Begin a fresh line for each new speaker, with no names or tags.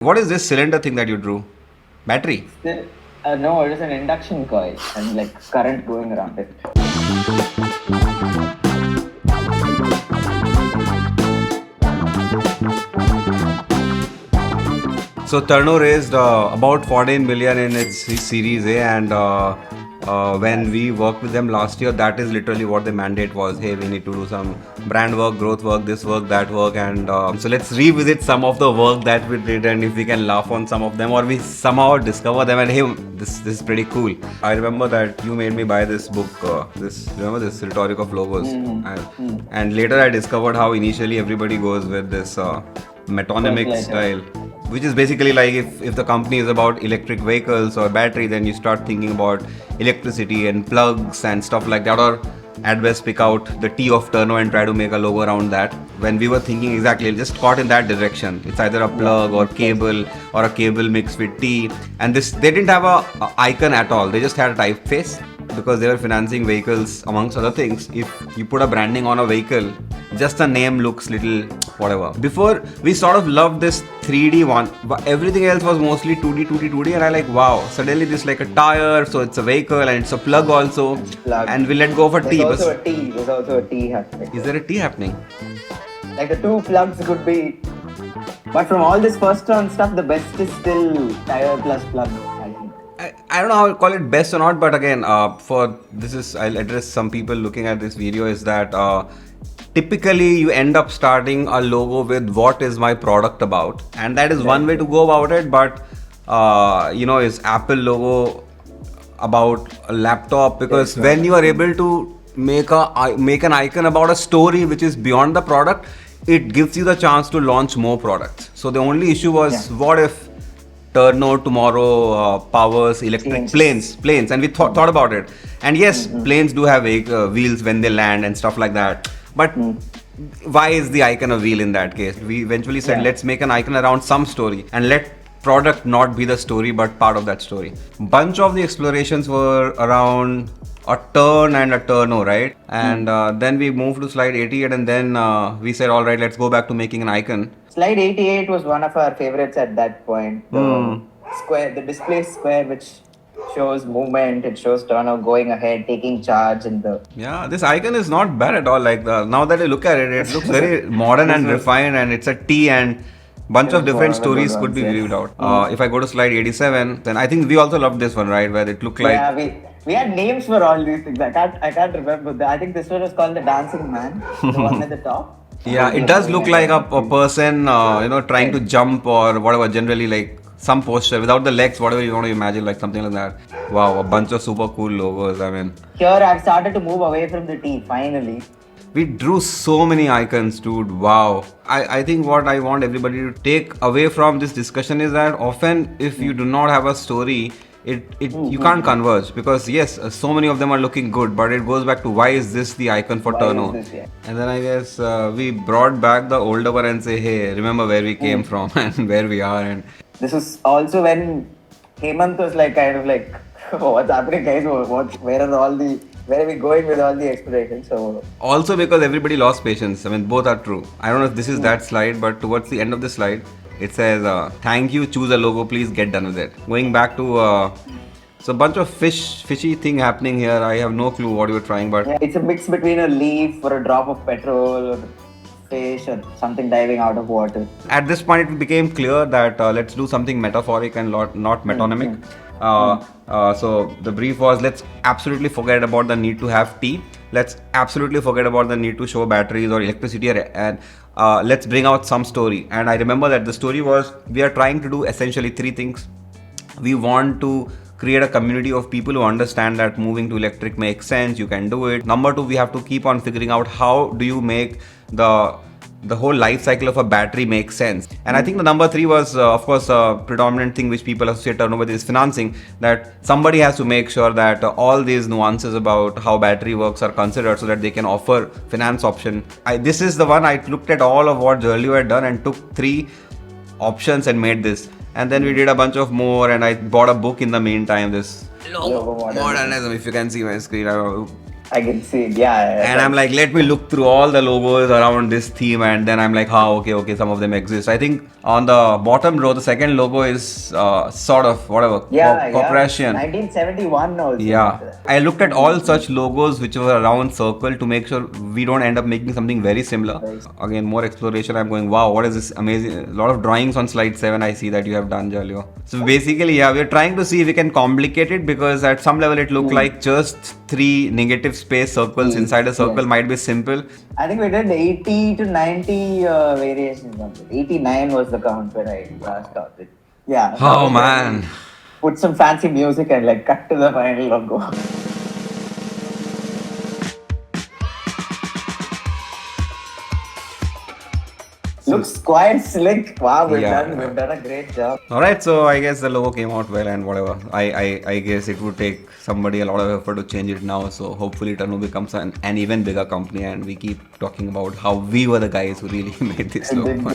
What is this cylinder thing that you drew? Battery?
No, it is an induction coil and like current going around it.
So Turno raised about 14 million in its Series A, and when we worked with them last year, that is literally what the mandate was. Hey, we need to do some brand work, growth work, this work, that work, and so let's revisit some of the work that we did, and if we can laugh on some of them, or we somehow discover them, and hey, this is pretty cool. I remember that you made me buy this book. This Rhetoric of Logos, and later I discovered how initially everybody goes with this metonymic style, which is basically like if the company is about electric vehicles or battery, then you start thinking about electricity and plugs and stuff like that, or at best pick out the T of Turno and try to make a logo around that. When we were thinking exactly, just caught in that direction. It's either a plug or cable, or a cable mixed with T. And this, they didn't have a icon at all. They just had a typeface because they were financing vehicles amongst other things. If you put a branding on a vehicle, just the name looks little whatever. Before, we sort of loved this 3D one, but everything else was mostly 2D, and I like, wow, suddenly this like a tire, so it's a vehicle and it's a plug also, and we let go of a T.
There's also a T happening.
Is there a T happening?
Like the two plugs could be, but from all this first round stuff, the best is still tire plus plug, I think.
I don't know how to call it best or not, but again, I'll address some people looking at this video, is that typically you end up starting a logo with what is my product about, and that is one way to go about it. But is Apple logo about a laptop? Because when you are able to make an icon about a story which is beyond the product, it gives you the chance to launch more products. So the only issue was, what if Turno tomorrow powers electric planes, and we thought about it. And yes, planes do have wheels when they land and stuff like that. But why is the icon a wheel in that case? We eventually said, let's make an icon around some story, and let product not be the story but part of that story. Bunch of the explorations were around a turn and a turno, right? And then we moved to slide 88, and then we said, all right, let's go back to making an icon.
Slide 88 was one of our favorites at that point. The square, the display square, which shows movement, it shows Turno going ahead, taking charge in the...
Yeah, this icon is not bad at all. Like now that I look at it, it looks very modern and refined, and it's a T, and bunch of different stories could be viewed out. If I go to slide 87, then I think we also loved this one, right? Where it looked like...
Yeah, we had names for all these things. I can't remember. I think this one was called the Dancing Man, the one at the top.
Yeah, it does look like a person, trying to jump or whatever, generally like some posture without the legs, whatever you want to imagine, like something like that. Wow, a bunch of super cool logos. I mean,
here I've started to move away from the T, finally.
We drew so many icons, dude. Wow. I think what I want everybody to take away from this discussion is that often if you do not have a story, you can't converge, because yes, so many of them are looking good, but it goes back to, why is this the icon for Turno? And then I guess we brought back the older one and say, hey, remember where we came from and where we are. And
this was also when Hemant was like, kind of like, what's happening, guys? Where are we going with all the explorations? So
also because everybody lost patience. I mean, both are true. I don't know if this is that slide, but towards the end of the slide, it says, thank you, choose a logo, please get done with it. Going back to, so a bunch of fishy thing happening here. I have no clue what you were trying, but...
Yeah, it's a mix between a leaf or a drop of petrol, or fish, or something diving out of water.
At this point, it became clear that let's do something metaphoric and not metonymic. So the brief was, let's absolutely forget about the need to have T. Let's absolutely forget about the need to show batteries or electricity, and let's bring out some story. And I remember that the story was, we are trying to do essentially three things. We want to create a community of people who understand that moving to electric makes sense, you can do it. Number two, we have to keep on figuring out how do you make the whole life cycle of a battery makes sense. And I think the number three was, of course, a predominant thing which people associate Turno with is financing, that somebody has to make sure that all these nuances about how battery works are considered so that they can offer finance option. This is the one I looked at all of what Gerleo had done and took three options and made this. And then we did a bunch of more, and I bought a book in the meantime, this Logo Modernism, if you can see my screen.
I can see it. Yeah.
And I'm like, let me look through all the logos around this theme, and then I'm like, okay, some of them exist. I think on the bottom row, the second logo is sort of whatever
Yeah,
corporation.
1971 also.
Yeah, I looked at all such logos which were around circle to make sure we don't end up making something very similar. Again, more exploration. I'm going, wow, what is this amazing? A lot of drawings on slide 7. I see that you have done, Gerleo. So basically, yeah, we're trying to see if we can complicate it, because at some level it looked like just 3 negative space circles inside a circle might be simple.
I think we did 80 to 90 variations on it. 89 was the count when I last got it. Yeah.
Oh man.
Put some fancy music and like cut to the final logo. Looks quite slick. Wow, we've done a great job.
Alright, so I guess the logo came out well and whatever. I guess it would take somebody a lot of effort to change it now. So hopefully Turno becomes an even bigger company, and we keep talking about how we were the guys who really made this logo.